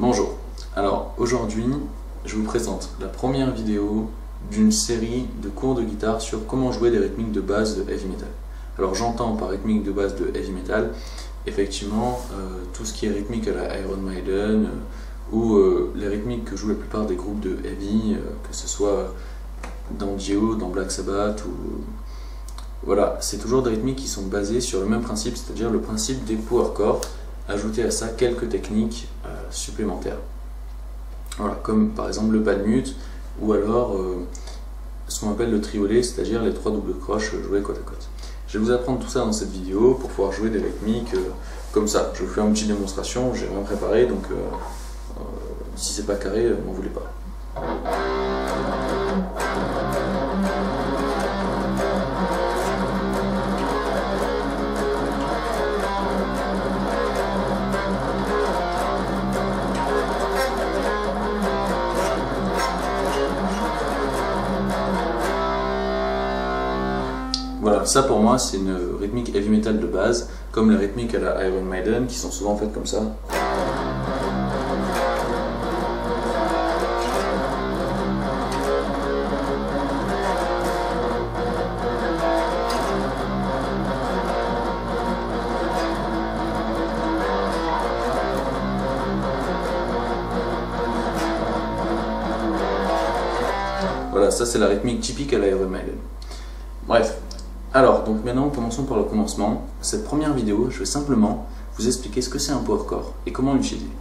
Bonjour, alors aujourd'hui je vous présente la première vidéo d'une série de cours de guitare sur comment jouer des rythmiques de base de heavy metal. Alors j'entends par rythmique de base de heavy metal effectivement tout ce qui est rythmique à la Iron Maiden ou les rythmiques que jouent la plupart des groupes de heavy, que ce soit dans Dio, dans Black Sabbath ou... Voilà, c'est toujours des rythmiques qui sont basées sur le même principe, c'est-à-dire le principe des power chords, ajouter à ça quelques techniques supplémentaires. Voilà, comme par exemple le palm mute ou alors ce qu'on appelle le triolet, c'est-à-dire les trois doubles croches jouées côte à côte. Je vais vous apprendre tout ça dans cette vidéo pour pouvoir jouer des rythmiques comme ça. Je vous fais une petite démonstration, j'ai rien préparé, donc si c'est pas carré, m'en voulez pas. Voilà, ça pour moi c'est une rythmique heavy metal de base, comme les rythmiques à la Iron Maiden qui sont souvent faites comme ça. Voilà, ça c'est la rythmique typique à la Iron Maiden. Bref. Alors, donc maintenant, commençons par le commencement. Cette première vidéo, je vais simplement vous expliquer ce que c'est un power chord et comment l'utiliser.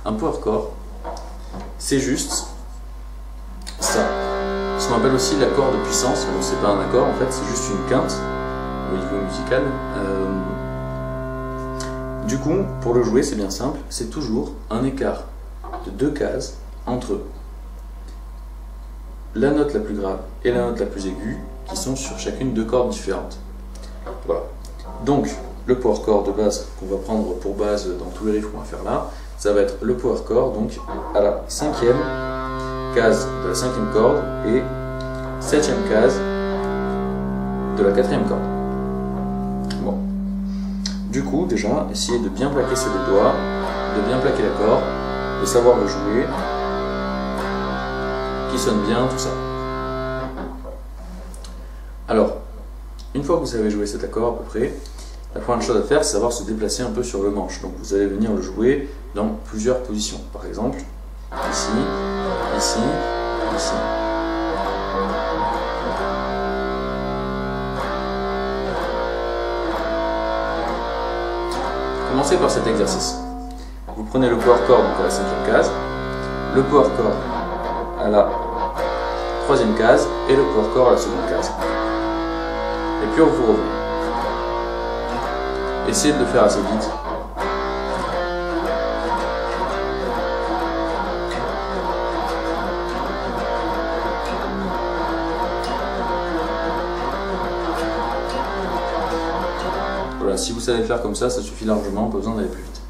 Un power chord, c'est juste ça. Ce qu'on appelle aussi l'accord de puissance. Donc, c'est pas un accord, en fait, c'est juste une quinte au niveau musical. Du coup, pour le jouer, c'est bien simple. C'est toujours un écart de 2 cases entre la note la plus grave et la note la plus aiguë, qui sont sur chacune 2 cordes différentes. Voilà. Donc, le power chord de base qu'on va prendre pour base dans tous les riffs qu'on va faire là, ça va être le power chord donc à la 5e case de la 5e corde et 7e case de la 4e corde. Bon. Du coup, déjà, essayez de bien plaquer ces 2 doigts, de bien plaquer l'accord, de savoir le jouer, qui sonne bien, tout ça. Alors, une fois que vous savez jouer cet accord à peu près, la première chose à faire, c'est savoir se déplacer un peu sur le manche. Donc vous allez venir le jouer dans plusieurs positions. Par exemple, ici, ici, ici. Commencez par cet exercice. Vous prenez le power chord donc à la 5e case, le power chord à la 3e case et le power chord à la 2e case. Et puis vous revenez. Essayez de le faire assez vite. Voilà, si vous savez le faire comme ça suffit largement, pas besoin d'aller plus vite.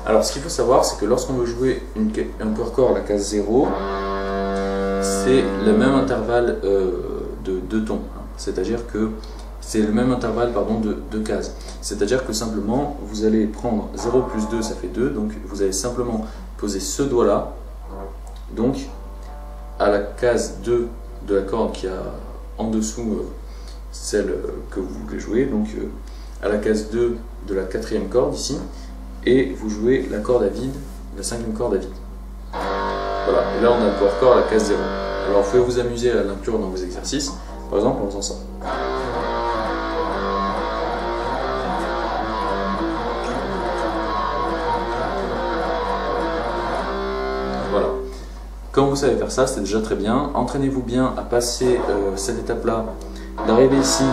Alors ce qu'il faut savoir, c'est que lorsqu'on veut jouer un power chord à la case 0, c'est le même intervalle de 2 tons. C'est-à-dire que c'est le même intervalle de 2 cases. C'est-à-dire que simplement, vous allez prendre 0 plus 2, ça fait 2. Donc vous allez simplement poser ce doigt-là, donc à la case 2 de la corde qui a en dessous celle que vous voulez jouer, donc à la case 2 de la 4e corde ici, et vous jouez la corde à vide, la 5e corde à vide. Voilà, et là on a le power chord à la case 0. Alors vous pouvez vous amuser à l'inclure dans vos exercices, par exemple en faisant ça. Voilà. Quand vous savez faire ça, c'est déjà très bien. Entraînez-vous bien à passer cette étape-là, d'arriver ici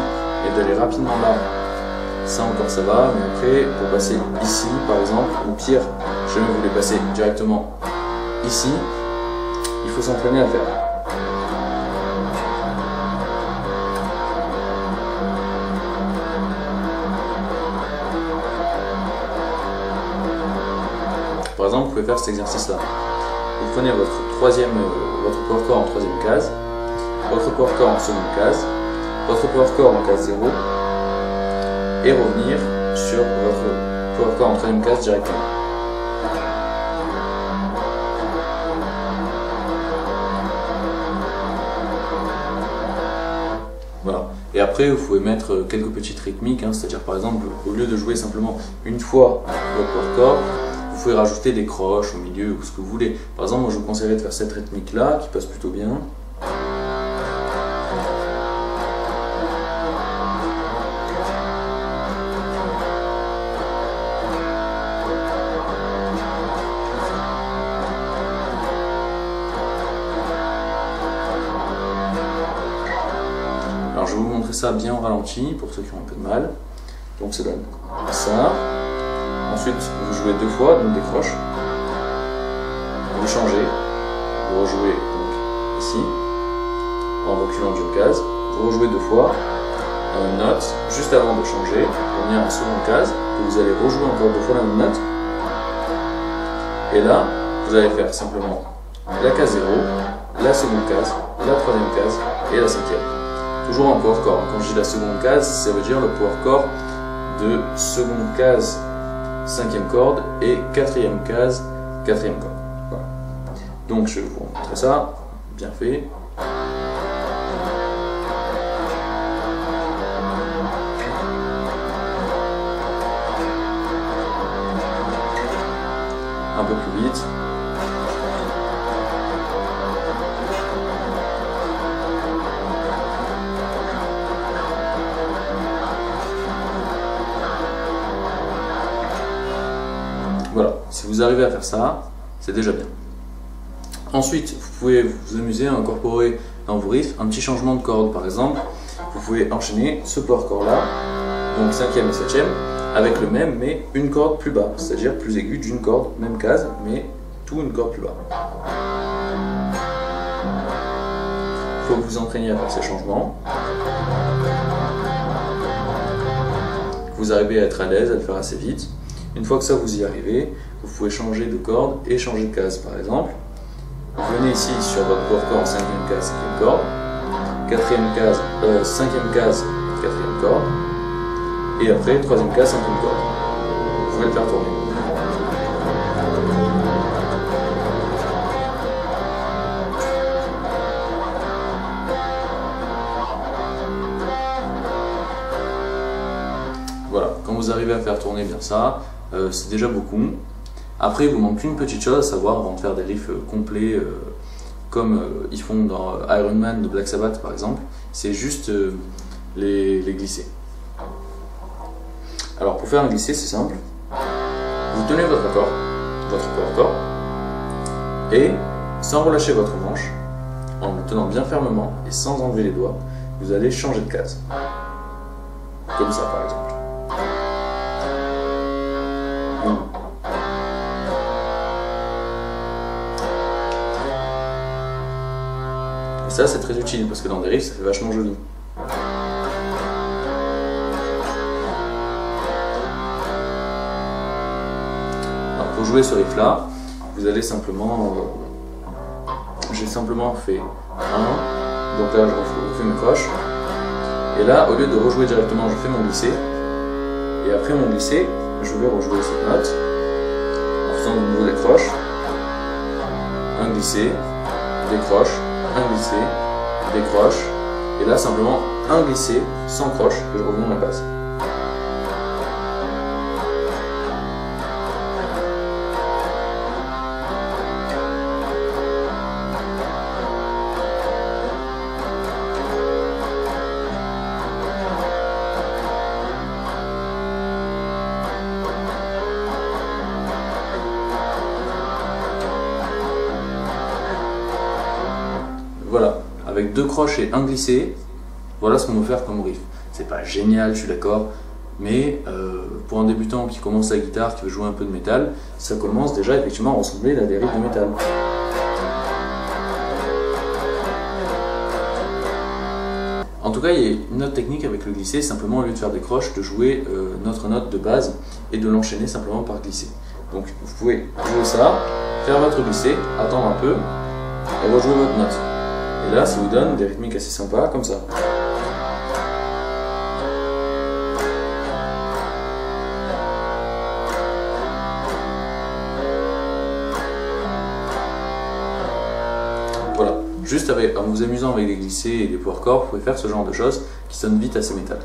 et d'aller rapidement là. Ça encore ça va, mais après, pour passer ici par exemple, ou pire, je vais vous voulez passer directement ici, il faut s'entraîner à faire. Par exemple, vous pouvez faire cet exercice-là. Vous prenez votre power chord en 3e case, votre power chord en 2e case, votre power chord en case 0, et revenir sur votre power chord en 3e case directement. Et après, vous pouvez mettre quelques petites rythmiques, hein, c'est-à-dire par exemple, au lieu de jouer simplement une fois votre power chord, vous pouvez rajouter des croches au milieu ou ce que vous voulez. Par exemple, moi je vous conseillerais de faire cette rythmique-là qui passe plutôt bien. Alors je vais vous montrer ça bien au ralenti pour ceux qui ont un peu de mal. Donc ça donne ça. Ensuite vous jouez deux fois, donc des croches. Vous changez, vous rejouez donc ici, en reculant d'une case. Vous rejouez deux fois la même note, juste avant de changer, revenir à la seconde case, et vous allez rejouer encore deux fois la même note. Et là, vous allez faire simplement la case 0, la seconde case, la troisième case et la cinquième. Toujours en power chord. Quand je dis la seconde case, ça veut dire le power chord de seconde case, cinquième corde et quatrième case, quatrième corde. Voilà. Donc je vais vous montrer ça, bien fait. Un peu plus vite. Voilà, si vous arrivez à faire ça, c'est déjà bien. Ensuite, vous pouvez vous amuser à incorporer dans vos riffs un petit changement de corde. Par exemple, vous pouvez enchaîner ce power chord là, donc 5e et 7e, avec le même mais une corde plus bas, c'est-à-dire plus aiguë d'une corde, même case, mais tout une corde plus bas. Il faut que vous entraîniez à faire ces changements. Vous arrivez à être à l'aise, à le faire assez vite. Une fois que ça vous y arrivez, vous pouvez changer de corde et changer de case. Par exemple, vous venez ici sur votre power chord, 5e case, 5e corde, 4e case, 5e case, 4e corde, et après 3e case, 5e corde. Vous pouvez le faire tourner. Voilà, quand vous arrivez à faire tourner bien ça, c'est déjà beaucoup. Après, il vous manque une petite chose à savoir avant de faire des riffs complets comme ils font dans Iron Man de Black Sabbath par exemple, c'est juste les glisser. Alors pour faire un glissé, c'est simple. Vous tenez votre accord, votre power chord, et sans relâcher votre manche, en le tenant bien fermement et sans enlever les doigts, vous allez changer de case. Comme ça par exemple. Et ça c'est très utile parce que dans des riffs ça fait vachement joli. Alors pour jouer ce riff là, vous allez simplement... j'ai simplement fait 1, donc là je refais mes croches. Et là au lieu de rejouer directement je fais mon glissé. Et après mon glissé, je vais rejouer cette note en faisant de nouveau des croches, un glissé, des croches, un glissé, des croches, et là simplement un glissé sans croche et je reviens à la base. Voilà, avec 2 croches et un glissé, voilà ce qu'on veut faire comme riff. C'est pas génial, je suis d'accord, mais pour un débutant qui commence la guitare, qui veut jouer un peu de métal, ça commence déjà effectivement à ressembler à des riffs de métal. En tout cas, il y a une autre technique avec le glissé, simplement au lieu de faire des croches, de jouer notre note de base et de l'enchaîner simplement par glisser. Donc vous pouvez jouer ça, faire votre glissé, attendre un peu et rejouer votre note. Et là, ça vous donne des rythmiques assez sympas, comme ça. Voilà, juste en vous amusant avec des glissés et des power chords, vous pouvez faire ce genre de choses qui sonne vite assez métal.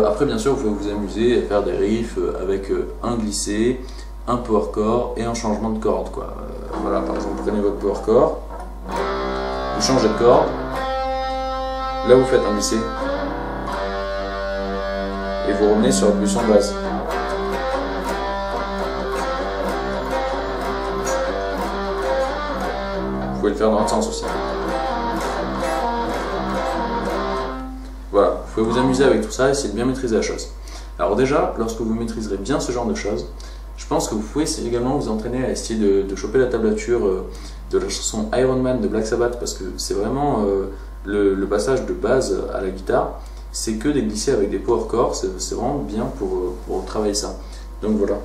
Après, bien sûr, vous pouvez vous amuser à faire des riffs avec un glissé, un power chord et un changement de corde, quoi. Voilà, par exemple, prenez votre power chord, vous changez de corde, là vous faites un glissé et vous revenez sur la position de base. Vous pouvez le faire dans l'autre sens aussi. Voilà, vous pouvez vous amuser avec tout ça, essayer de bien maîtriser la chose. Alors déjà, lorsque vous maîtriserez bien ce genre de choses, je pense que vous pouvez également vous entraîner à essayer de choper la tablature de la chanson Iron Man de Black Sabbath, parce que c'est vraiment le passage de base à la guitare, c'est que des glissés avec des power chords, c'est vraiment bien pour travailler ça. Donc voilà,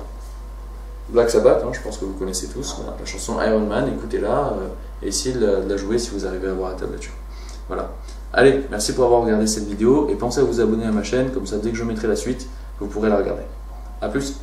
Black Sabbath, hein, je pense que vous connaissez tous, voilà, la chanson Iron Man, écoutez-la et essayez de la jouer si vous arrivez à avoir la tablature. Voilà. Allez, merci pour avoir regardé cette vidéo et pensez à vous abonner à ma chaîne, comme ça dès que je mettrai la suite, vous pourrez la regarder. A plus!